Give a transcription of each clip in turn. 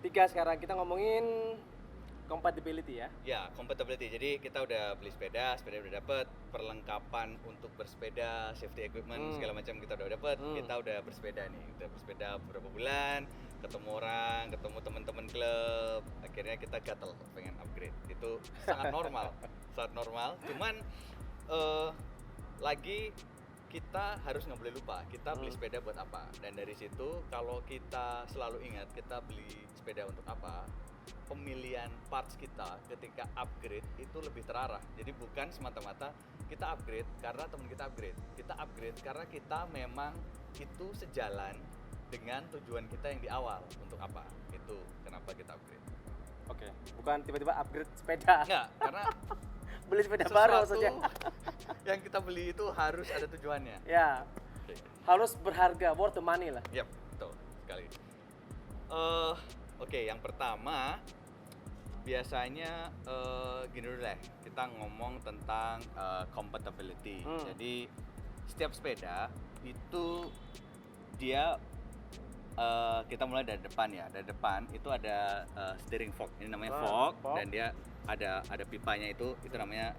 Tiga sekarang kita ngomongin compatibility ya. Ya, compatibility. Jadi kita udah beli sepeda udah dapet, perlengkapan untuk bersepeda, safety equipment segala macam kita udah dapet. Kita udah bersepeda nih, udah bersepeda beberapa bulan, ketemu orang, ketemu teman-teman klub, akhirnya kita gatel pengen upgrade. Itu sangat normal, sangat normal. Cuman lagi kita harus nggak boleh lupa kita beli sepeda buat apa, dan dari situ kalau kita selalu ingat kita beli sepeda untuk apa, pemilihan parts kita ketika upgrade itu lebih terarah. Jadi bukan semata-mata kita upgrade karena teman kita upgrade karena kita memang itu sejalan dengan tujuan kita yang di awal untuk apa, itu kenapa kita upgrade. Oke, bukan tiba-tiba upgrade sepeda. Enggak, karena Beli sepeda baru saja. Yang kita beli itu harus ada tujuannya. Ya, harus berharga, worth the money lah. Yap, betul sekali. Oke, yang pertama biasanya gini dulu deh, kita ngomong tentang compatibility. Jadi setiap sepeda itu dia kita mulai dari depan ya. Dari depan itu ada steering fork. Ini namanya fork, dan dia ada pipanya itu namanya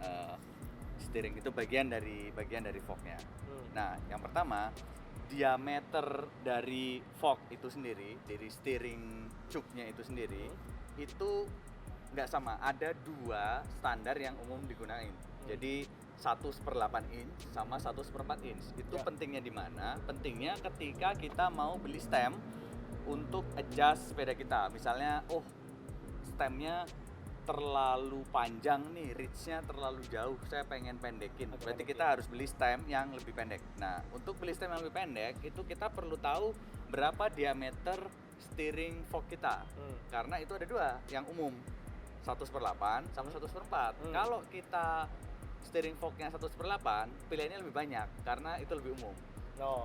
steering. Itu bagian dari forknya. Nah, yang pertama diameter dari fork itu sendiri, dari steering tube-nya itu sendiri, itu nggak sama. Ada dua standar yang umum digunakan. Jadi 1/8 inch sama 1/4 inch. Itu pentingnya di mana? Pentingnya ketika kita mau beli stem untuk adjust sepeda kita. Misalnya, stemnya terlalu panjang nih, reach-nya terlalu jauh, saya pengen pendekin. Berarti kita harus beli stem yang lebih pendek. Nah, untuk beli stem yang lebih pendek, itu kita perlu tahu berapa diameter steering fork kita. Karena itu ada dua, yang umum 1/8 sama 1/4. Kalau kita steering forknya 1/8, pilihannya lebih banyak karena itu lebih umum.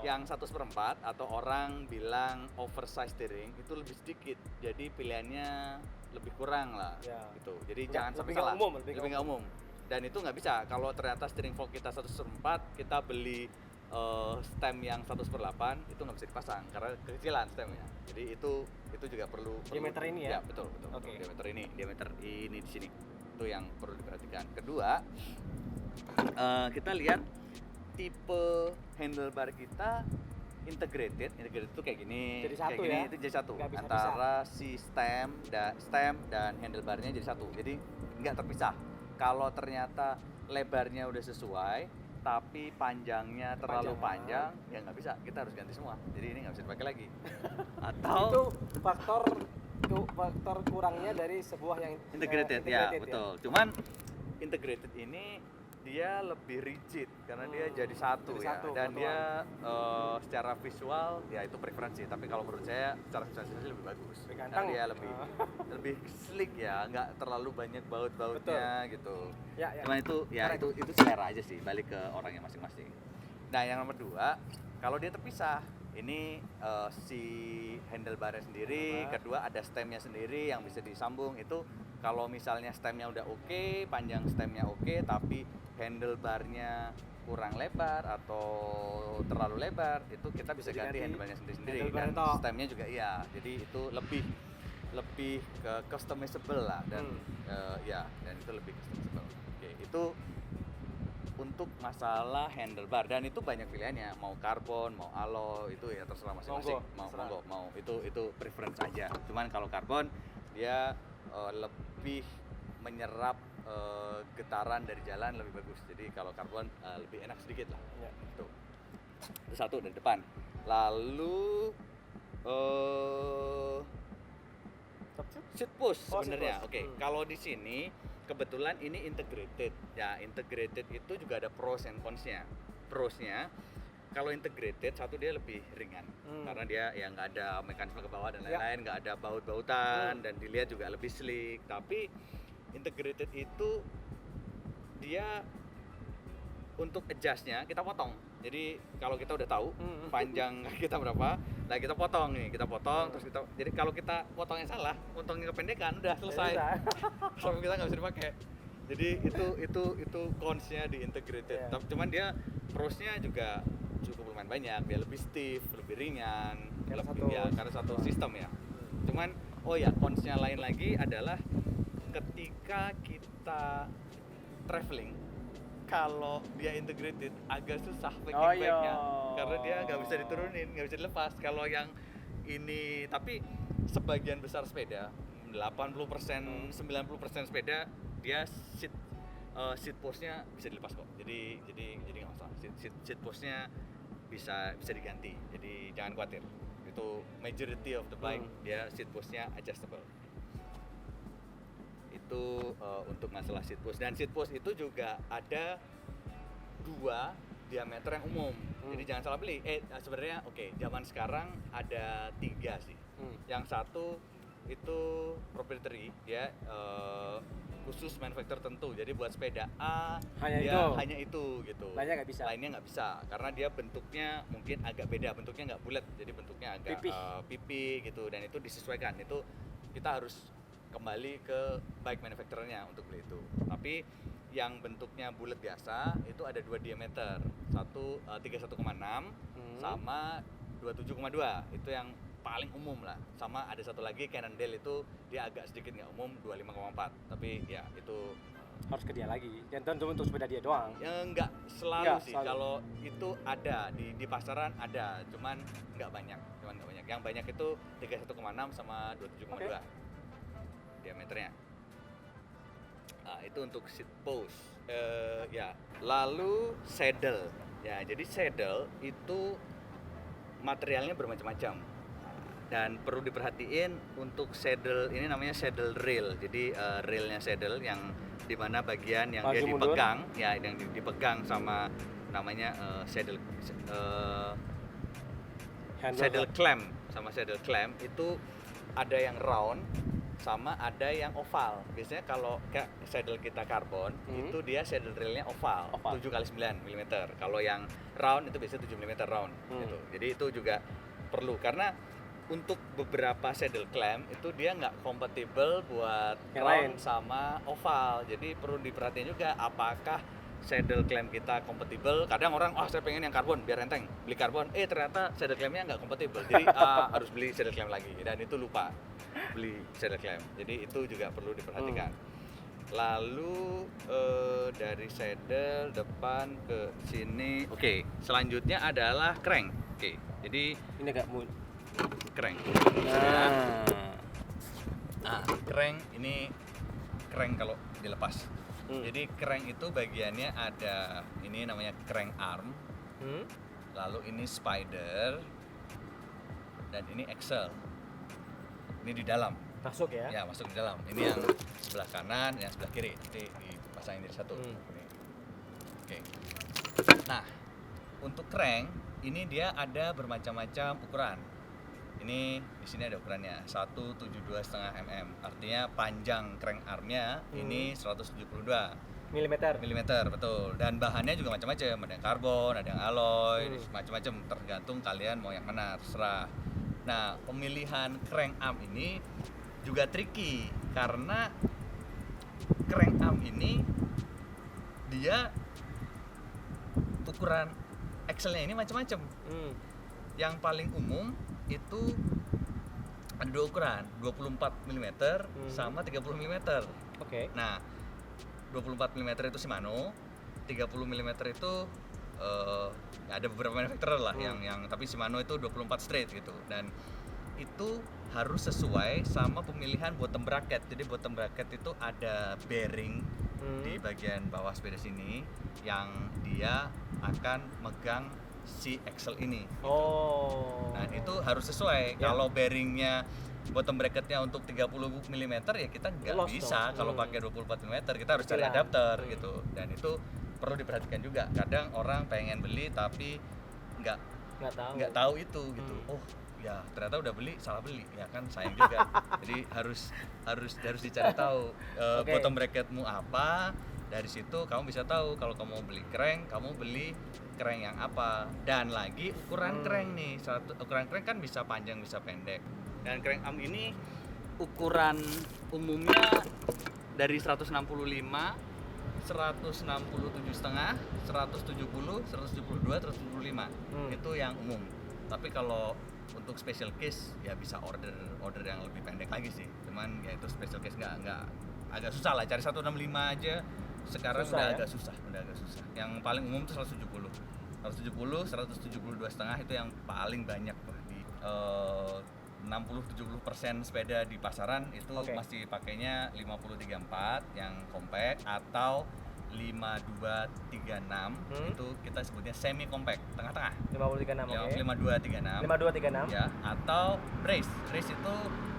Yang 1/4 atau orang bilang oversize steering itu lebih sedikit, jadi pilihannya lebih kurang lah, gitu. Jadi jangan sampai salah. Lebih nggak umum. Dan itu nggak bisa. Kalau ternyata steering fork kita 1/4, kita beli stem yang 1/8, itu nggak bisa dipasang karena kekecilan stemnya. Jadi itu juga perlu Diameter ini ya? Ya, betul. Okay. Diameter ini di sini. Itu yang perlu diperhatikan. Kedua, kita lihat tipe handlebar kita integrated itu kayak gini, jadi satu, kayak gini, ya? itu jadi satu antara si stem dan handlebarnya jadi satu, jadi nggak terpisah. Kalau ternyata lebarnya udah sesuai tapi panjangnya terlalu panjang, ya nggak bisa, kita harus ganti semua, jadi ini nggak bisa dipakai lagi. Atau itu faktor kurangnya dari sebuah yang integrated ya, betul. Cuman integrated ini dia lebih rigid karena dia jadi satu, dan dia secara visual ya itu preferensi, tapi kalau menurut saya secara visualisasi lebih bagus karena dia lebih slick ya, nggak terlalu banyak baut-bautnya gitu. Cuman itu selera aja sih, balik ke orangnya masing-masing. Nah, yang nomor dua, kalau dia terpisah, ini si handlebarnya sendiri, kedua ada stemnya sendiri yang bisa disambung. Itu kalau misalnya stemnya udah oke, panjang stemnya oke, tapi handlebarnya kurang lebar atau terlalu lebar, itu kita bisa ganti handlebarnya sendiri, dan stemnya juga iya. Jadi itu lebih ke customizable lah, dan dan itu lebih customizable. Oke, itu untuk masalah handlebar, dan itu banyak pilihannya, mau karbon, mau alloy, itu ya terserah masing-masing. Mau itu preference aja. Cuman kalau karbon dia lebih menyerap getaran dari jalan lebih bagus. Jadi kalau karbon lebih enak sedikit lah. Itu satu dari depan. Lalu seat push sebenarnya. Oke, kalau di sini kebetulan ini integrated. Ya, integrated itu juga ada pros and cons-nya. Prosnya, kalau integrated, satu dia lebih ringan karena dia ya nggak ada mekanisme ke bawah dan lain-lain, nggak ada baut-bautan, dan dilihat juga lebih sleek. Tapi integrated itu dia untuk adjust-nya kita potong. Jadi kalau kita udah tahu panjang kita berapa, nah kita potong terus kita. Jadi kalau kita potongnya salah, potongnya kependekan, udah selesai. Sampai kita nggak bisa dipakai. Jadi itu cons-nya di integrated. Tapi cuman dia pros-nya juga cukup lumayan banyak. Dia lebih stiff, lebih ringan, karena satu sistem ya. Cuman Oh ya, cons-nya lain lagi adalah ketika kita traveling, kalau dia integrated agak susah packing Oh, iya. bag-nya karena dia nggak bisa diturunin, nggak bisa dilepas. Kalau yang ini, tapi sebagian besar sepeda, 80%, 90% sepeda dia seat post-nya bisa dilepas kok. Jadi nggak masalah. Seat post-nya bisa diganti. Jadi jangan khawatir. Itu majority of the bike dia seat post-nya adjustable. Itu untuk masalah seat post, dan seat post itu juga ada 2 diameter yang umum. Jadi jangan salah beli. Sebenarnya zaman sekarang ada 3 sih. Yang satu itu proprietary ya, khusus manufaktur tertentu. Jadi buat sepeda A hanya itu gitu. Lainnya nggak bisa karena dia bentuknya mungkin agak beda, bentuknya nggak bulat, jadi bentuknya agak pipi gitu, dan itu disesuaikan. Itu kita harus kembali ke bike manufacturernya untuk beli itu. Tapi yang bentuknya bulat biasa itu ada 2 diameter, satu 31,6 sama 27,2, itu yang paling umum lah. Sama ada satu lagi Cannondale, itu dia agak sedikit nggak umum, 25,4, tapi ya itu harus ke dia lagi, dan tentu untuk sepeda dia doang. Ya nggak selalu sih, kalau itu ada di pasaran ada, cuman nggak banyak. Yang banyak itu 31,6 sama 27,2 diameternya. Nah, itu untuk seat post. Ya, lalu saddle. Ya, jadi saddle itu materialnya bermacam-macam. Dan perlu diperhatiin untuk saddle ini namanya saddle rail. Jadi railnya saddle yang dimana bagian yang dia dipegang, ya yang dipegang sama namanya saddle clamp, sama saddle clamp itu ada yang round sama ada yang oval. Biasanya kalau kayak saddle kita karbon itu dia saddle railnya oval. 7x9 mm. Kalau yang round itu biasanya 7 mm round gitu. Jadi itu juga perlu, karena untuk beberapa saddle clamp itu dia nggak kompatibel buat yang round lain sama oval. Jadi perlu diperhatiin juga apakah saddle clamp kita kompatibel. Kadang orang, saya pengen yang karbon biar enteng, beli karbon, ternyata saddle clampnya nggak kompatibel, jadi harus beli saddle clamp lagi, dan itu lupa beli saddle clamp. Jadi itu juga perlu diperhatikan. Lalu dari saddle depan ke sini. Selanjutnya adalah crank. Jadi ini agak crank. Crank ini kalau dilepas. Jadi crank itu bagiannya ada, ini namanya crank arm, lalu ini spider, dan ini axle. Ini di dalam. Masuk ya? Ya, masuk di dalam. Ini yang sebelah kanan, yang sebelah kiri. Jadi dipasangin jadi satu. Nah, untuk crank ini dia ada bermacam-macam ukuran. Ini di sini ada ukurannya 172,5 mm. Artinya panjang crank armnya ini 172 mm, betul. Dan bahannya juga macam-macam, ada yang karbon, ada yang alloy, macam-macam, tergantung kalian mau yang mana, terserah. Nah, pemilihan crank arm ini juga tricky karena crank arm ini dia ukuran axle-nya ini macam-macam. Yang paling umum itu ada 2 ukuran, 24 mm sama 30 mm. Nah, 24 mm itu Shimano, 30 mm itu ada beberapa manufakturer lah yang tapi Shimano itu 24 straight gitu. Dan itu harus sesuai sama pemilihan bottom bracket. Jadi bottom bracket itu ada bearing di bagian bawah sepeda sini yang dia akan megang si axle ini. Nah, itu harus sesuai. Kalau bearingnya bottom bracketnya untuk 30 mm ya kita nggak bisa. Kalau pakai 24 mm kita harus cari adapter gitu. Dan itu perlu diperhatikan juga. Kadang orang pengen beli tapi nggak tahu itu gitu. Ya ternyata udah beli, salah beli, ya kan sayang juga. Jadi harus dicari tahu bottom bracketmu apa. Dari situ kamu bisa tahu kalau kamu mau beli crank, kamu beli crank yang apa. Dan lagi ukuran crank nih, ukuran crank kan bisa panjang bisa pendek. Dan crank arm ini ukuran umumnya dari 165, 167,5, 170, 172, 175. Itu yang umum. Tapi kalau untuk special case ya bisa order yang lebih pendek lagi sih. Cuman ya itu special case nggak agak susah lah, cari 165 aja sekarang Susah udah ya? agak susah. Yang paling umum tuh 170, 172 setengah itu yang paling banyak Pak. Di 60-70% sepeda di pasaran itu Oke. masih pakainya 5034 yang compact atau 5236 itu kita sebutnya semi compact, tengah-tengah. 536, Ya, oke. 5236 5236. ya, atau race itu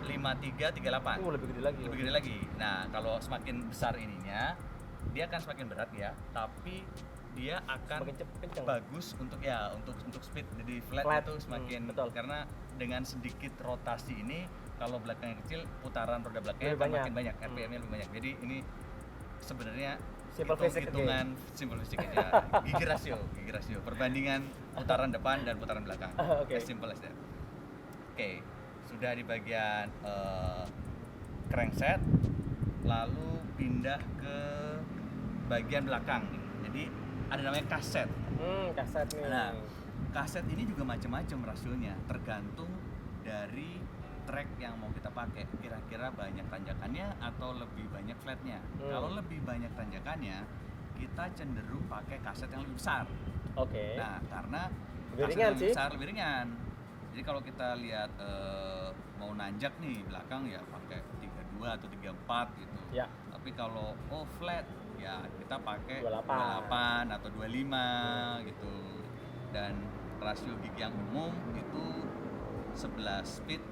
5338. Lebih gede lagi. Lebih gede lagi. Nah, kalau semakin besar ininya, dia akan semakin berat ya, tapi dia akan Semakin kenceng. bagus untuk untuk speed. Jadi flat itu semakin betul. karena dengan sedikit rotasi ini, kalau belakangnya kecil, putaran roda belakangnya Lebih akan makin banyak. banyak, RPM-nya lebih banyak. Jadi ini sebenarnya Simple physics, hitungan simple physics aja. Gigi rasio, perbandingan putaran depan dan putaran belakang. Oke. As simple as that. Oke, sudah di bagian crankset, lalu pindah ke bagian belakang nih. Jadi ada namanya kaset. Kaset nih. Nah, kaset ini juga macam-macam rasionya, tergantung dari track yang mau kita pakai. Kira-kira banyak tanjakannya atau lebih banyak flatnya. Kalau lebih banyak tanjakannya, kita cenderung pakai kaset yang lebih besar. Oke. Nah, karena Lebih kaset ringan yang lebih sih. besar lebih ringan. Jadi kalau kita lihat mau nanjak nih belakang ya pakai 32 atau 34 gitu. Ya. Tapi kalau flat ya kita pakai 28 atau 25 gitu. Dan rasio gigi yang umum itu 11 speed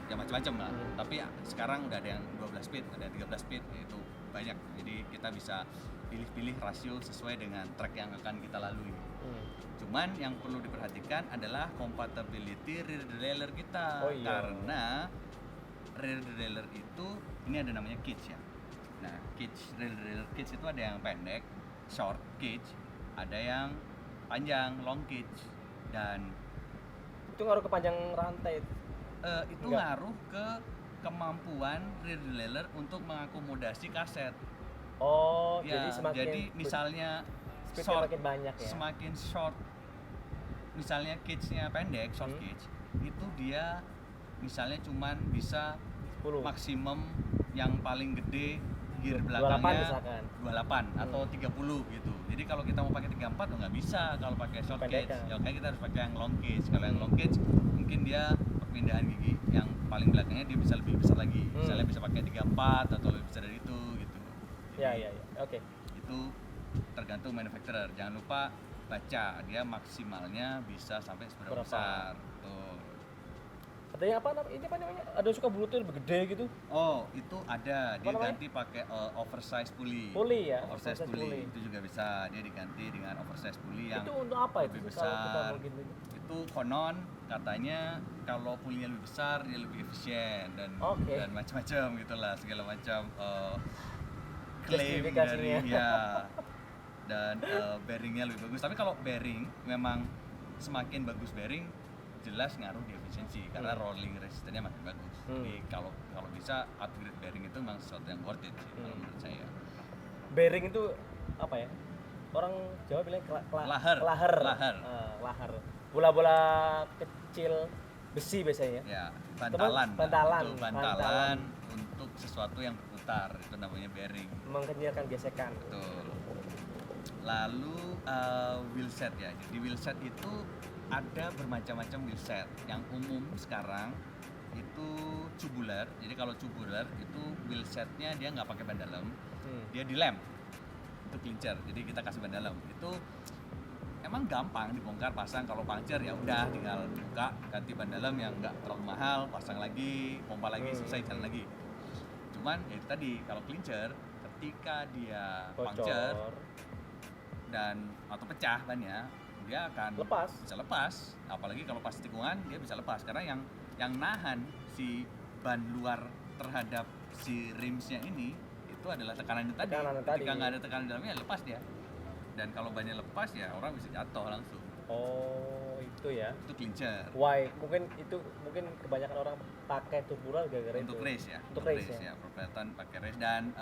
ya macam-macam lah. Tapi ya, sekarang udah ada yang 12 speed, ada 13 speed, itu banyak. Jadi kita bisa pilih-pilih rasio sesuai dengan track yang akan kita lalui. Cuman yang perlu diperhatikan adalah compatibility rear derailleur kita. Oh, iya. Karena rear derailleur itu ini ada namanya cage ya. Nah, rear derailleur cage itu ada yang pendek, short cage, ada yang panjang, long cage, dan Itu ngaruh ke panjang rantai. itu Enggak. ngaruh ke kemampuan rear derailleur untuk mengakomodasi kaset. Oh, Ya, jadi semakin misalnya speednya makin banyak ya. semakin short, misalnya cage-nya pendek, short cage, itu dia misalnya cuman bisa 10. maksimum yang paling gede gear 28 belakangnya misalkan. 28 atau 30 gitu. Jadi kalau kita mau pakai 34 nggak bisa kalau pakai short Pendek cage. kan? Ya kayak kita harus pakai yang long cage. Kalau yang long cage mungkin dia perpindahan gigi yang paling belakangnya dia bisa lebih besar lagi. Misalnya bisa pakai 34 atau lebih besar dari itu gitu. Ya. Oke. Itu tergantung manufacturer. Jangan lupa baca dia maksimalnya bisa sampai seberapa Berapa? besar. Tuh. Ada yang apa namanya? Ini apa namanya? Ada yang suka bulutnya lebih gede gitu. Oh, itu ada. Dia namanya? ganti pakai oversize pulley. Pulley ya? Oversize Oversize pulley. pulley. Itu juga bisa. Dia diganti dengan oversize pulley yang Itu untuk apa lebih itu kalau kita besar. mau gitu? Itu konon katanya kalau pulley-nya lebih besar dia lebih efisien dan Oke. dan macam-macam gitulah, segala macam klaim dari Justifikasinya. ya. Dan bearingnya lebih bagus. Tapi kalau bearing memang semakin bagus bearing jelas ngaruh di efisiensi karena rolling resistennya makin bagus. Jadi kalau bisa upgrade bearing itu memang sesuatu yang worth it sih kalau menurut saya. Bearing itu apa ya? Orang Jawa bilang Laher. lahar. Bola-bola kecil besi biasanya. Ya, bantalan. Bantalan. Itu bantalan untuk sesuatu yang berputar, itu namanya bearing. Mengkenyalkan gesekan. Betul. Lalu wheelset ya. Jadi wheelset itu ada bermacam-macam wheelset. Yang umum sekarang itu tubular. Jadi kalau tubular itu wheelsetnya dia nggak pakai ban dalam, dia dilem. Itu clincher. Jadi kita kasih ban dalam. Itu emang gampang dibongkar pasang. Kalau puncture ya udah tinggal buka ganti ban dalam yang nggak terlalu mahal, pasang lagi, pompa lagi, selesai jalan lagi. Cuman ya itu tadi kalau clincher ketika dia puncture dan atau pecah bannya dia akan bisa lepas, apalagi kalau pas tikungan dia bisa lepas karena yang nahan si ban luar terhadap si rimsnya ini itu adalah tekanannya tadi. Ketika nggak ada tekanan dalamnya lepas dia, dan kalau bannya lepas ya orang bisa jatuh langsung. Oh, itu ya. Itu clincher. Why? Mungkin kebanyakan orang pakai tubular gara-gara untuk itu. race ya. Untuk race ya. Perpelatan pakai race dan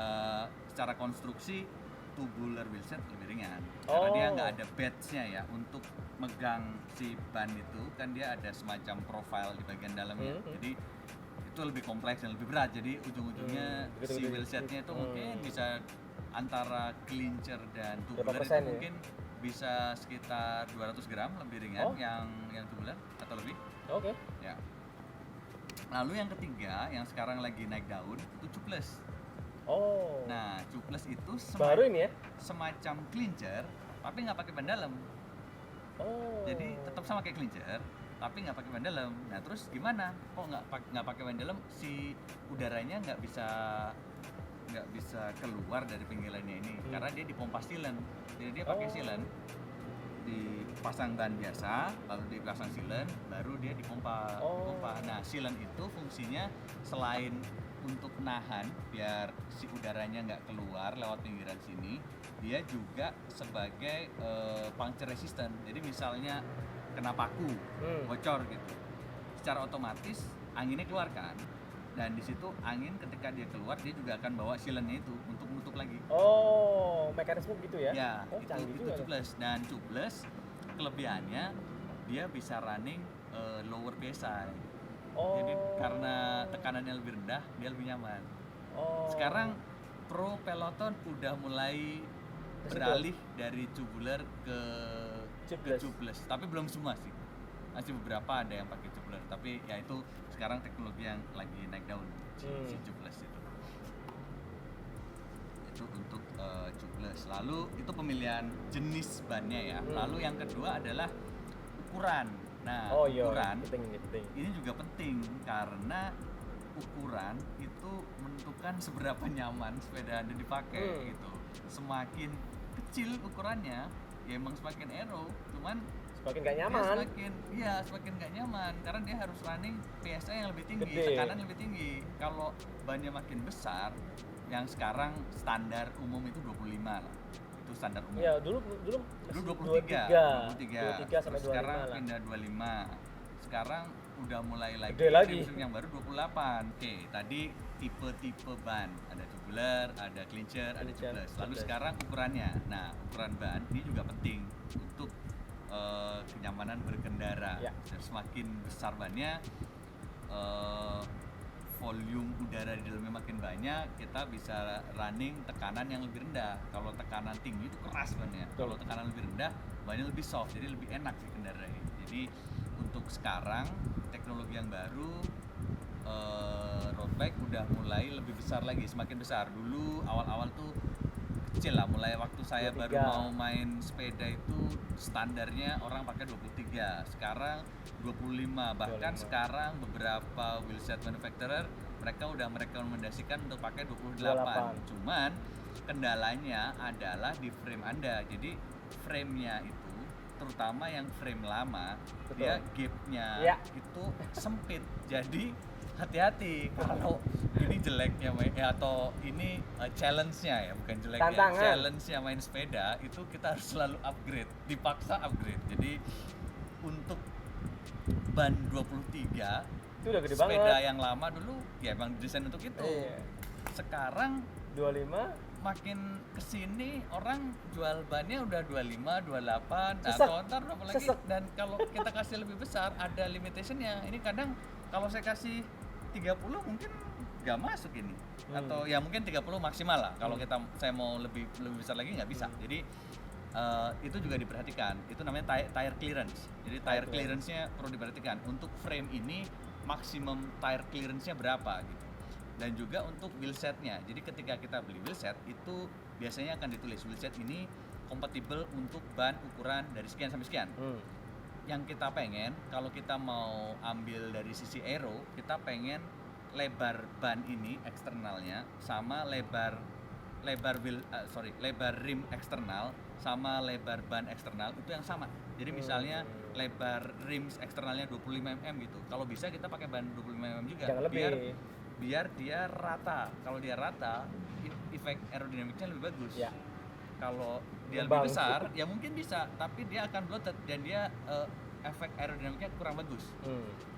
secara konstruksi tubular wheelset lebih ringan karena dia nggak ada badge-nya ya untuk megang si ban itu, kan dia ada semacam profile di bagian dalamnya. Jadi itu lebih kompleks dan lebih berat, jadi ujung-ujungnya si wheelsetnya itu mungkin bisa antara clincher dan tubular itu mungkin bisa sekitar 200 gram lebih ringan yang tubular atau lebih. Ya. Lalu yang ketiga yang sekarang lagi naik daun itu tubeless. Nah, tubeless itu baru ini ya? Semacam clincher tapi nggak pakai ban dalam. Jadi tetap sama kayak clincher tapi nggak pakai ban dalam. Nah, terus gimana? Kok nggak pakai ban dalam, si udaranya nggak bisa keluar dari pinggirannya ini karena dia dipompa sealant. Jadi dia pakai sealant, dipasang ban biasa, lalu dipasang sealant, baru dia dipompa. Nah, sealant itu fungsinya selain untuk nahan biar si udaranya nggak keluar lewat pinggiran sini, dia juga sebagai puncture resistant. Jadi misalnya kena paku, bocor gitu, secara otomatis anginnya keluar kan, dan di situ angin ketika dia keluar dia juga akan bawa sealantnya itu untuk menutup lagi. Mekanisme gitu ya? Ya, itu tubeless. Dan tubeless kelebihannya dia bisa running lower PSI. Jadi karena tekanannya lebih rendah, dia lebih nyaman. Sekarang pro peloton udah mulai beralih dari tubular ke tubeless. Tapi belum semua sih. Masih beberapa ada yang pakai tubular, tapi ya itu sekarang teknologi yang lagi naik daun, si tubeless itu. Itu untuk tubeless. Lalu itu pemilihan jenis bannya ya. Lalu yang kedua adalah ukuran. Nah, ukuran penting. ini juga penting karena ukuran itu menentukan seberapa nyaman sepeda Anda dipakai gitu. Semakin kecil ukurannya, ya emang semakin aero, cuman semakin gak nyaman. Semakin gak nyaman karena dia harus running PSI yang lebih tinggi, gede, tekanan lebih tinggi. Kalau bannya makin besar, yang sekarang standar umum itu 25 lah. Itu standar umum. Ya, dulu 23 sampai 25 sekarang lah. pindah 25. Sekarang udah mulai Gede lagi. yang baru 28. Oke, tadi tipe-tipe ban, ada tubular, ada clincher, ada tubeless. Lalu sekarang ukurannya. Nah, ukuran ban ini juga penting untuk kenyamanan berkendara. Semakin besar bannya, volume udara di dalamnya makin banyak, kita bisa running tekanan yang lebih rendah. Kalau tekanan tinggi itu keras bannya. Kalau tekanan lebih rendah, bannya lebih soft, jadi lebih enak dikendarai. Jadi untuk sekarang teknologi yang baru, road bike udah mulai lebih besar lagi, semakin besar. Dulu awal-awal tuh kecil lah, mulai waktu saya 23. baru mau main sepeda itu standarnya orang pakai 23, sekarang 25, bahkan 25. sekarang beberapa wheelset manufacturer mereka udah merekomendasikan untuk pakai 28. Cuman kendalanya adalah di frame Anda. Jadi frame-nya itu terutama yang frame lama, dia gap-nya itu sempit. Jadi hati-hati kalau ini jeleknya atau ini challenge-nya ya, bukan jeleknya, challenge-nya main sepeda itu kita harus selalu upgrade, dipaksa upgrade. Jadi untuk ban 23 itu udah gede sepeda banget. yang lama dulu ya emang desain untuk itu. Sekarang 25 makin kesini orang jual bannya udah 25, 28 atau ntar berapa lagi. Dan kalau kita kasih lebih besar ada limitationnya. Ini kadang kalau saya kasih 30 mungkin nggak masuk ini, atau ya mungkin 30 maksimal lah. Kalau saya mau lebih besar lagi nggak bisa. Jadi itu juga diperhatikan. Itu namanya tire clearance. Jadi tire clearance-nya perlu diperhatikan. Untuk frame ini maksimum tire clearance-nya berapa gitu. Dan juga untuk wheelset-nya. Jadi ketika kita beli wheelset itu biasanya akan ditulis wheelset ini kompatibel untuk ban ukuran dari sekian sampai sekian. Yang kita pengen, kalau kita mau ambil dari sisi aero, kita pengen lebar ban ini eksternalnya sama lebar rim eksternal sama lebar ban eksternal itu yang sama. Jadi misalnya lebar rim eksternalnya 25 mm gitu. Kalau bisa kita pakai ban 25 mm juga. Biar dia rata. Kalau dia rata, efek aerodinamiknya lebih bagus. Kalau dia lebih besar, ya mungkin bisa, tapi dia akan bloated dan dia efek aerodinamiknya kurang bagus.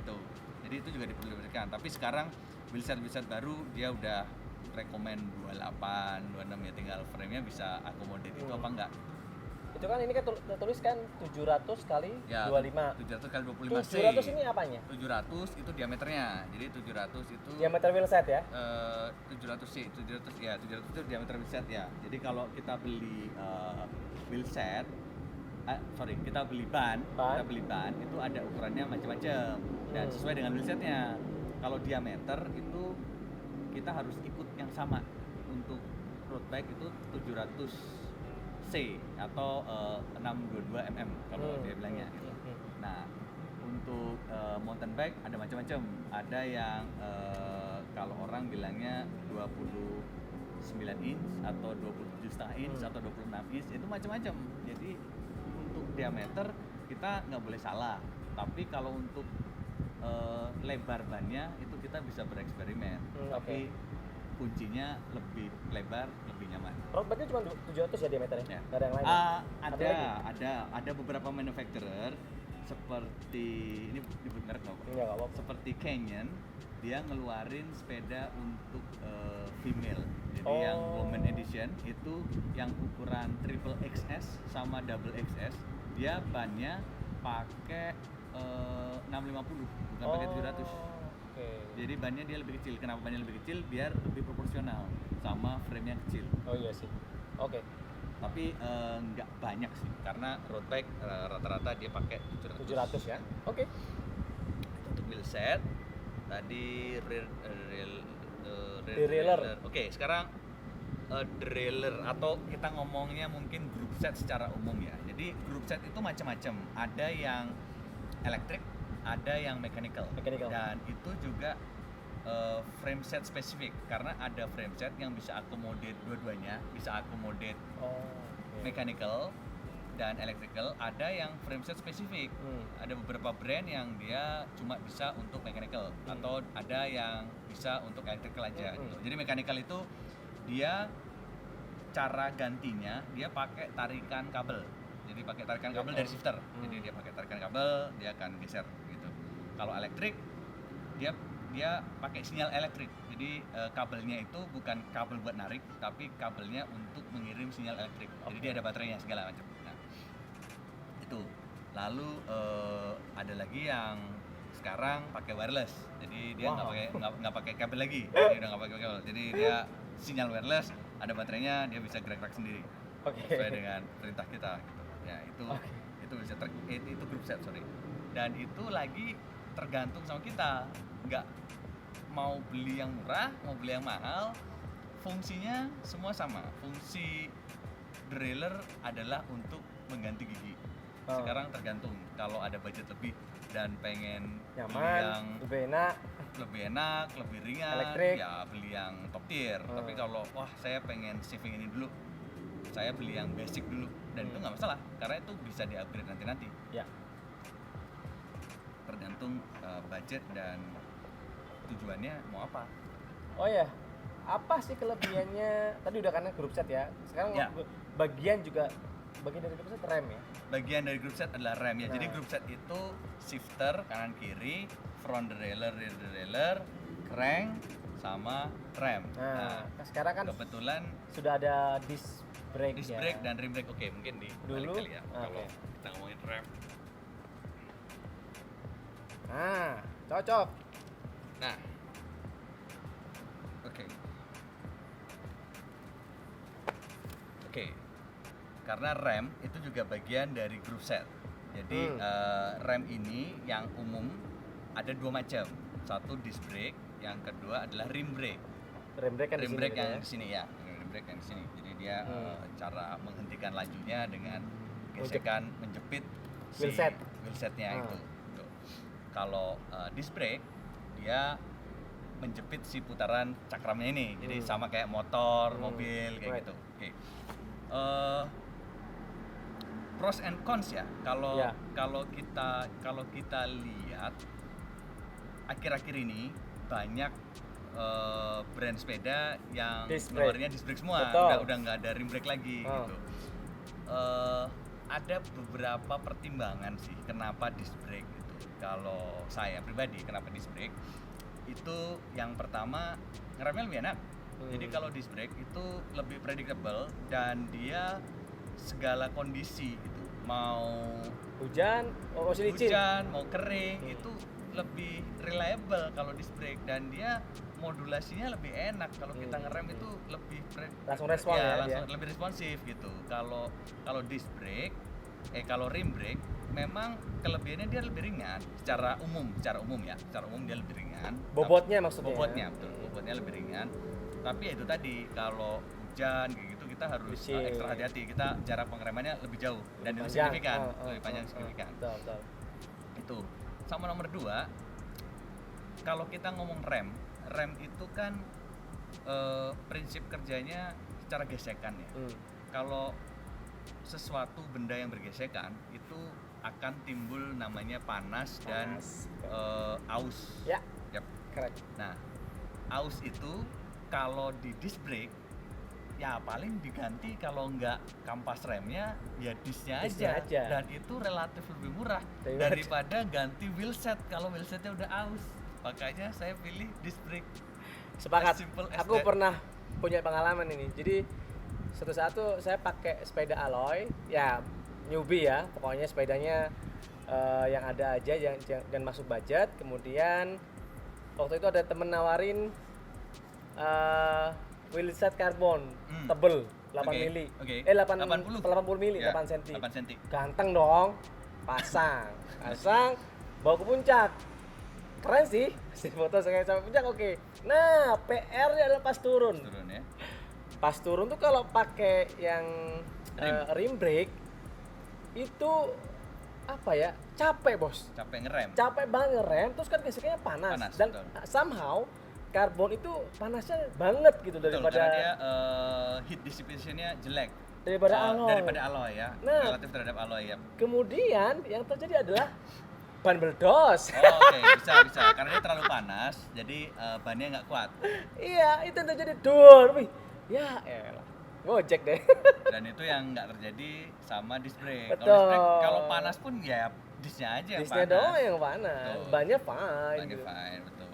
Tuh. Jadi itu juga diperlukan. Tapi sekarang wheelset baru dia udah rekomend 28, 26 ya, tinggal frame-nya bisa accommodate itu apa enggak. Itu kan ini kan tertulis kan 700 kali Ya, 25. 700 kali 25 C. 700 ini apanya? 700 itu diameternya. Jadi 700 itu Diameter wheel set ya? 700 C, 700 ya, 700 itu diameter wheelset ya. Jadi kalau kita beli wheelset, kita beli ban itu ada ukurannya macam-macam dan sesuai dengan wheelsetnya. Kalau diameter itu kita harus ikut yang sama. Untuk road bike itu 700 C atau 622 mm kalau dia bilangnya gitu. Nah, untuk mountain bike ada macam-macam. Ada yang kalau orang bilangnya 29 inch atau 27,5 inch atau 26 inch, itu macam-macam. Jadi untuk diameter kita nggak boleh salah. Tapi kalau untuk lebar bannya itu kita bisa bereksperimen. Tapi kuncinya lebih lebar, lebih nyaman. Road bike-nya cuma 700 ya diameternya? Ya. Nggak ada yang lain? Ada beberapa manufacturer seperti ini disebut merek nggak, Pak? Enggak apa-apa. Seperti Canyon, dia ngeluarin sepeda untuk female. Jadi yang woman edition itu yang ukuran triple XS sama double XS, dia bannya pakai 650 bukan pakai 700. Jadi bannya dia lebih kecil. Kenapa bannya lebih kecil? Biar lebih proporsional sama frame-nya kecil. Oh iya sih. Oke. Tapi nggak banyak sih, karena road bike rata-rata dia pakai 700 ya. Oke. Untuk wheel set tadi derailleur. Oke, sekarang derailleur atau kita ngomongnya mungkin group set secara umum ya. Jadi group set itu macam-macam. Ada yang elektrik, ada yang mechanical. Dan itu juga frame set spesifik, karena ada frame set yang bisa accommodate dua-duanya, bisa accommodate mechanical dan electrical. Ada yang frame set spesifik. Ada beberapa brand yang dia cuma bisa untuk mechanical, atau ada yang bisa untuk electrical aja gitu. Jadi mechanical itu dia cara gantinya dia pakai tarikan kabel. Jadi pakai tarikan kabel dari shifter. Jadi dia pakai tarikan kabel, dia akan geser gitu. Kalau elektrik dia pakai sinyal elektrik. Jadi kabelnya itu bukan kabel buat narik, tapi kabelnya untuk mengirim sinyal elektrik. Jadi dia ada baterainya segala macam. Nah, itu. Lalu ada lagi yang sekarang pakai wireless. Jadi dia nggak pakai kabel lagi. Jadi udah nggak pakai kabel. Jadi dia sinyal wireless, ada baterainya, dia bisa gerak-gerak sendiri. Sesuai dengan perintah kita gitu. Ya, itu bisa itu group set, sorry. Dan itu lagi tergantung sama kita. Nggak mau beli yang murah, mau beli yang mahal, fungsinya semua sama. Fungsi derailleur adalah untuk mengganti gigi. Sekarang tergantung, kalau ada budget lebih dan pengen nyaman, beli yang lebih enak, lebih ringan, elektrik, ya beli yang top tier. Tapi kalau saya pengen saving ini dulu, saya beli yang basic dulu, dan itu nggak masalah karena itu bisa di-upgrade nanti. Ya. Tergantung budget dan tujuannya mau apa. Oh ya, apa sih kelebihannya? Tadi udah karena group set ya. Sekarang bagian dari group set rem ya. Bagian dari group set adalah rem ya. Jadi group set itu shifter kanan kiri, front derailleur, rear derailleur, crank sama rem. Nah, sekarang kan kebetulan sudah ada disc brake dan rim brake. Oke, mungkin dulu kali ya kalau kita ngomongin rem. Nah, cocok. Nah, Oke. Karena rem itu juga bagian dari group set. Jadi rem ini yang umum ada dua macam. Satu disc brake, yang kedua adalah rim brake. Rim brake kan rim brake yang ya? di sini ya. Rim brake yang di sini. Jadi dia cara menghentikan lajunya dengan gesekan menjepit wheelsetnya itu. Kalau disc brake dia menjepit si putaran cakramnya ini. Jadi sama kayak motor, mobil kayak gitu. Oke. Pros and cons ya. Kalau kita lihat akhir-akhir ini banyak brand sepeda yang keluarnya disc brake semua. Udah nggak ada rim brake lagi gitu. Ada beberapa pertimbangan sih kenapa disc brake gitu. Kalau saya pribadi kenapa disc brake itu, yang pertama ngeremnya lebih enak. Jadi kalau disc brake itu lebih predictable dan dia segala kondisi gitu. Mau Hujan, masih licin. hujan, mau kering itu lebih reliable kalau disc brake dan dia modulasinya lebih enak. Kalau kita ngerem itu lebih Langsung respon ya langsung dia. lebih responsif gitu. Kalau disc brake kalau rim brake memang kelebihannya dia lebih ringan secara umum dia lebih ringan. Bobotnya maksudnya. Bobotnya betul, bobotnya lebih ringan. Tapi ya itu tadi kalau hujan kayak gitu kita harus ekstra hati-hati. Kita jarak pengeremannya lebih jauh dan lebih signifikan, lebih panjang signifikan. Betul. Itu. Sama nomor 2, kalau kita ngomong rem itu kan prinsip kerjanya secara gesekan ya. Kalau sesuatu benda yang bergesekan itu akan timbul namanya panas. Dan aus. Ya. Yap. Keren. Nah, aus itu kalau di disc brake ya paling diganti kalau nggak kampas remnya ya discnya aja. Dan itu relatif lebih murah daripada ganti wheelset kalau wheelsetnya udah aus. Makanya saya pilih disc brake. Sepakat. Aku pernah punya pengalaman ini. Jadi suatu saat tuh saya pakai sepeda alloy, ya newbie ya, pokoknya sepedanya yang ada aja, yang masuk budget. Kemudian waktu itu ada temen nawarin wheelset karbon tebel 8 mili. 80 mili, 8 cm. Ganteng dong. Pasang, bawa ke puncak. Keren sih, hasil foto saya sampai puncak oke. Nah, PR-nya adalah pas turun ya. Pas turun tuh kalau pakai yang rim brake itu apa ya? Capek, Bos. Capek banget ngerem, terus kan gesekannya panas. Dan betul. Somehow karbon itu panasnya banget gitu daripada karena dia heat dissipation-nya jelek daripada alloy ya. Nah, relatif terhadap alloy ya. Kemudian yang terjadi adalah ban meledos. Oke, bisa karena dia terlalu panas jadi bannya nggak kuat. Iya, itu yang terjadi. Wih, ya elah, gojek deh. Dan itu yang nggak terjadi sama disc brake. Betul. Kalau disc brake kalau panas pun ya discnya aja yang discnya panas. doang yang panas. Bannya fine. Fine, betul.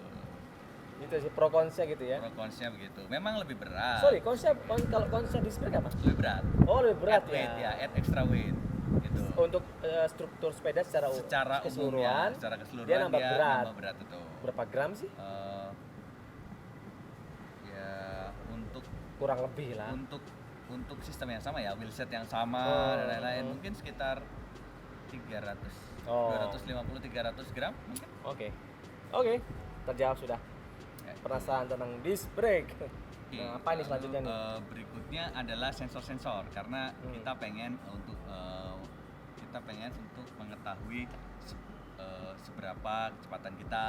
Gitu sih pro konnya gitu ya. Pro konnya begitu. Memang lebih berat. Sorry, kalau konsep disc brake apa? Lebih berat. Oh, lebih berat add weight, ya. Add extra weight gitu. Untuk struktur sepeda secara keseluruhan, dia nambah berat itu. Berapa gram sih? Ya untuk kurang lebih lah. Untuk sistem yang sama ya, wheelset yang sama dan lain-lain mungkin sekitar 250-300 gram mungkin. Oke. Terjawab sudah. Penasaran tentang disc brake. Nah, apa ini selanjutnya nih? Berikutnya adalah sensor-sensor karena kita pengen untuk mengetahui seberapa kecepatan kita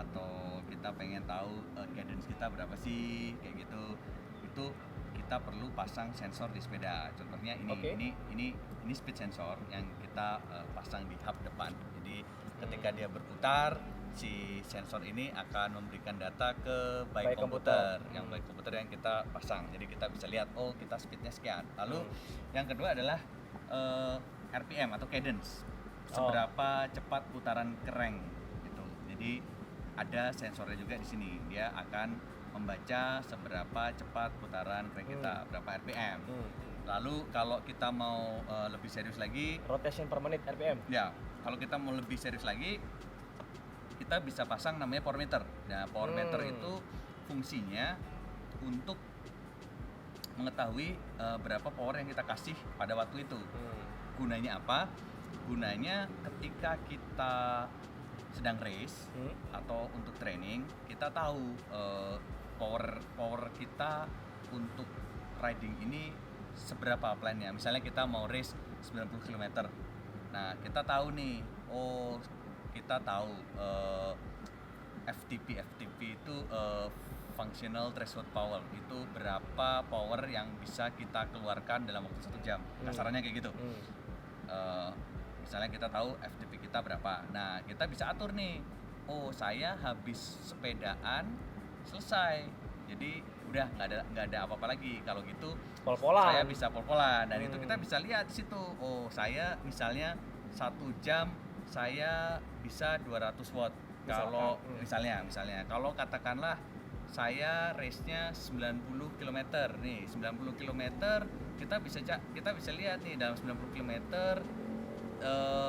atau kita pengen tahu cadence kita berapa sih kayak gitu. Itu kita perlu pasang sensor di sepeda. Contohnya ini speed sensor yang kita pasang di hub depan. Jadi ketika dia berputar, si sensor ini akan memberikan data ke bike komputer yang kita pasang. Jadi kita bisa lihat kita speednya sekian. Lalu yang kedua adalah RPM atau cadence. Seberapa cepat putaran kereng gitu. Jadi ada sensornya juga di sini. Dia akan membaca seberapa cepat putaran kereng kita, berapa RPM. Lalu kalau kita mau lebih serius lagi, rotation per menit RPM. Ya, kalau kita mau lebih serius lagi, kita bisa pasang namanya power meter. Nah, power meter itu fungsinya untuk mengetahui berapa power yang kita kasih pada waktu itu. Gunanya apa? Gunanya ketika kita sedang race atau untuk training, kita tahu power kita untuk riding ini seberapa plan-nya. Misalnya kita mau race 90 km. Nah, kita tahu nih, kita tahu FTP itu functional threshold power, itu berapa power yang bisa kita keluarkan dalam waktu 1 jam. Kasarannya kayak gitu. Misalnya kita tahu FTP kita berapa. Nah, kita bisa atur nih. Saya habis sepedaan selesai. Jadi udah nggak ada apa-apa lagi. Kalau gitu pol-polan. Saya bisa pol-polan dan itu kita bisa lihat di situ. Saya misalnya 1 jam saya bisa 200 watt. Kalau misalnya kalau katakanlah saya race-nya 90 km nih, 90 km kita bisa lihat nih dalam 90 km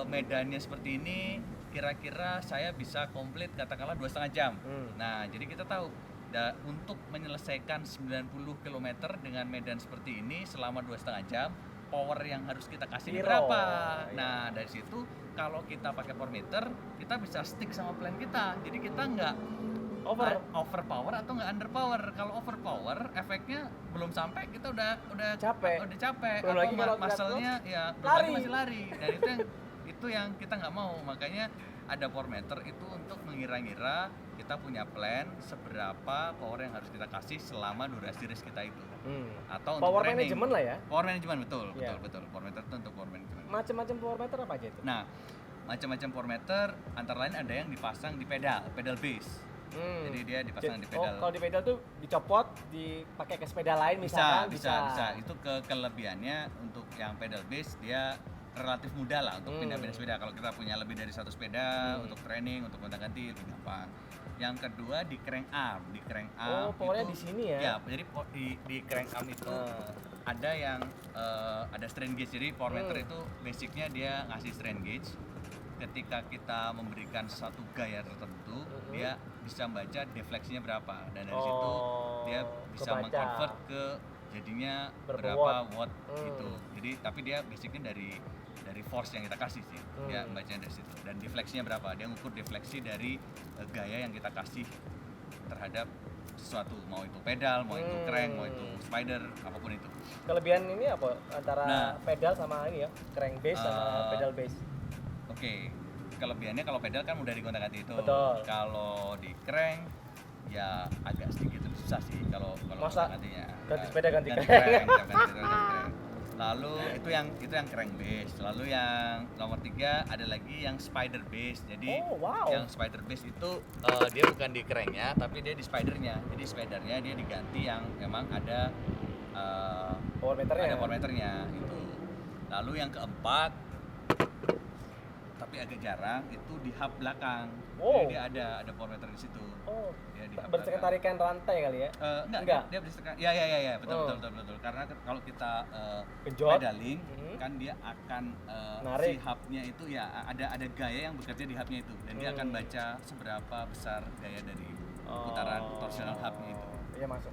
medannya seperti ini, kira-kira saya bisa komplit katakanlah 2,5 jam. Nah, jadi kita tahu untuk menyelesaikan 90 km dengan medan seperti ini selama 2,5 jam, power yang harus kita kasih berapa? Nah, dari situ kalau kita pakai power meter, kita bisa stick sama plan kita. Jadi kita nggak overpower atau nggak underpower. Kalau overpower, efeknya belum sampai kita udah capek. Belum lagi kalau muscle-nya ya belum lagi masih lari. Dan itu yang kita nggak mau. Makanya ada power meter itu untuk mengira-ngira kita punya plan seberapa power yang harus kita kasih selama durasi race kita itu. Atau power untuk training. management lah ya. Power management betul. Power meter itu untuk power management. Macam-macam power meter apa aja itu? Nah, macam-macam power meter antara lain ada yang dipasang di pedal base. Jadi dia dipasang di pedal. Kalau di pedal tuh dicopot, dipakai ke sepeda lain misalkan. Bisa. Itu kelebihannya untuk yang pedal base dia relatif mudah lah untuk pindah-pindah sepeda. Kalau kita punya lebih dari satu sepeda untuk training, untuk gonta-ganti lebih gampang. Yang kedua di crank arm. Di crank arm powernya di sini ya. Ya, jadi di crank arm itu ada yang ada strain gauge. Jadi power meter itu basicnya dia ngasih strain gauge. Ketika kita memberikan satu gaya tertentu, dia bisa membaca defleksinya berapa, dan dari situ dia bisa mengconvert ke jadinya berapa watt gitu. Jadi tapi dia basicnya dari force yang kita kasih sih, dia membacanya dari situ. Dan defleksinya berapa, dia ngukur defleksi dari gaya yang kita kasih terhadap sesuatu, mau itu pedal, mau itu crank, mau itu spider, apapun itu. Kelebihan ini apa antara pedal sama ini ya, crank base sama pedal base? Oke, kelebihannya kalau pedal kan mudah digonta-ganti itu. Betul. Kalau di crank ya agak sedikit lebih susah sih kalau gantinya. Ganti sepeda ganti crank. Lalu itu yang crank base. Lalu yang nomor 3 ada lagi yang spider base. Jadi yang spider base itu dia bukan di cranknya tapi dia di spidernya. Jadi spidernya dia diganti yang memang ada power meternya itu. Lalu yang keempat tapi agak jarang itu di hub belakang. Jadi dia ada power meter di situ. Berdasarkan tarikan rantai kali ya? Enggak. Dia berdasarkan ya betul. Karena kalau kita pedaling kan dia akan si hubnya itu ya ada gaya yang bekerja di hubnya itu, dan dia akan baca seberapa besar gaya dari putaran torsional hubnya itu. Iya masuk.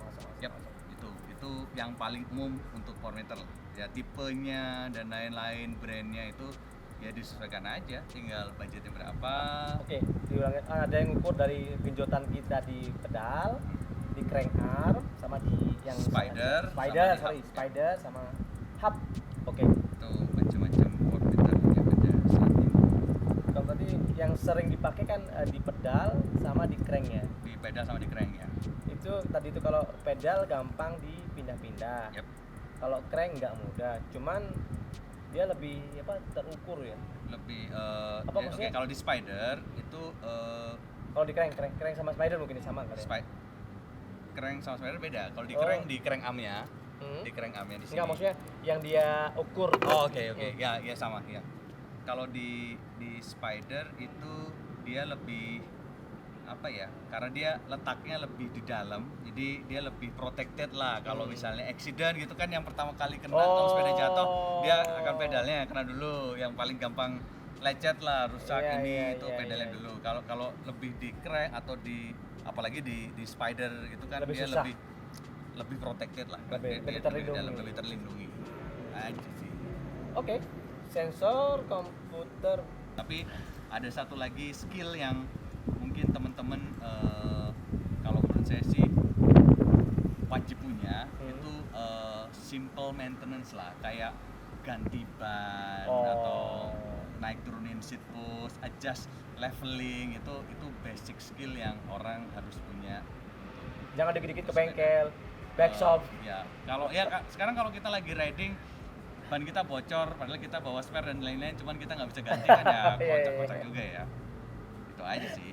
Itu yang paling umum untuk power meter. Ya tipenya dan lain-lain, brandnya itu ya disesuaikan aja, tinggal budgetnya berapa. Oke, diulangi. Ada yang ukur dari genjotan kita di pedal, di crank arm, sama di yang spider sama hub. Oke. Itu macam-macam power meter punya beda saat ini. Kalau tadi yang sering dipakai kan di pedal sama di crank ya. Di pedal sama di crank ya. Itu tadi itu kalau pedal gampang dipindah-pindah. Kalau crank nggak mudah, cuman dia lebih terukur ya. Lebih oke, kalau di spider itu kalau di crank sama spider mungkin sama kan ya? Crank sama spider beda. Kalau di crank armnya, di crank armnya di sini. Enggak, maksudnya yang dia ukur. Oke. Ya sama ya. Kalau di spider itu dia lebih karena dia letaknya lebih di dalam, jadi dia lebih protected lah. Kalau misalnya accident gitu kan, yang pertama kali kena kalau sepeda jatuh dia akan pedalnya kena dulu, yang paling gampang lecet lah, rusak pedalnya dulu. Kalau lebih di crank atau apalagi di spider itu kan lebih dia susah. lebih protected lah, lebih terlindungi aja sih. Oke. Sensor, komputer. Tapi ada satu lagi skill yang mungkin teman-teman kalau menurut saya sih wajib punya, itu simple maintenance lah, kayak ganti ban atau naik turunin seat post, adjust leveling, itu basic skill yang orang harus punya. Jangan dikit-dikit ke bengkel, back shop. Sekarang kalau kita lagi riding ban kita bocor, padahal kita bawa spare dan lain-lain, cuman kita nggak bisa ganti kan ya, kocak-kocak juga ya. Itu aja sih.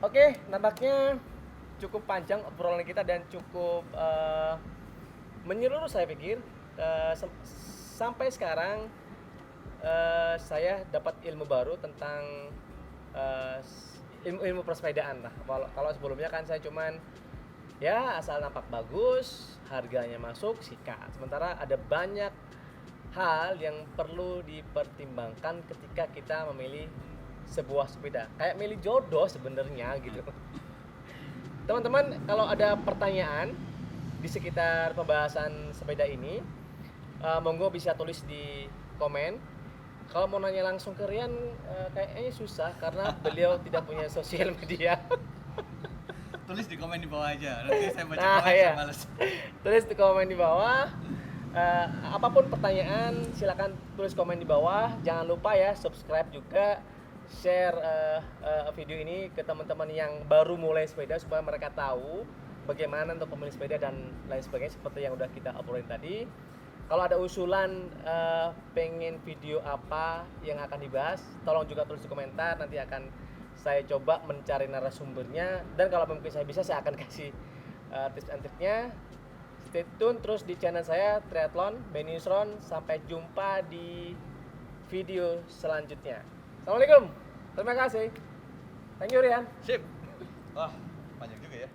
Oke, nampaknya cukup panjang obrolan kita dan cukup menyeluruh saya pikir. Sampai sekarang saya dapat ilmu baru tentang ilmu persepedaan lah. Kalau sebelumnya kan saya cuman ya asal nampak bagus, harganya masuk, sikat. Sementara ada banyak hal yang perlu dipertimbangkan ketika kita memilih sebuah sepeda. Kayak milih jodoh sebenarnya gitu. Teman-teman, kalau ada pertanyaan di sekitar pembahasan sepeda ini, monggo bisa tulis di komen. Kalau mau nanya langsung ke Rian, kayaknya susah karena beliau tidak punya sosial media. Tulis di komen di bawah aja, nanti saya baca Nah, komen, iya. saya balas. Tulis di komen di bawah. Apapun pertanyaan, silakan tulis komen di bawah. Jangan lupa ya subscribe juga, share video ini ke teman-teman yang baru mulai sepeda supaya mereka tahu bagaimana untuk memilih sepeda dan lain sebagainya seperti yang udah kita obrolin tadi. Kalau ada usulan pengen video apa yang akan dibahas, tolong juga tulis di komentar, nanti akan saya coba mencari narasumbernya, dan kalau mungkin saya bisa, saya akan kasih tips and triknya. Stay tune terus di channel saya Triathlon by Newsron. Sampai jumpa di video selanjutnya. Assalamualaikum. Terima kasih. Thank you Rian. Sip. Wah, panjang juga ya.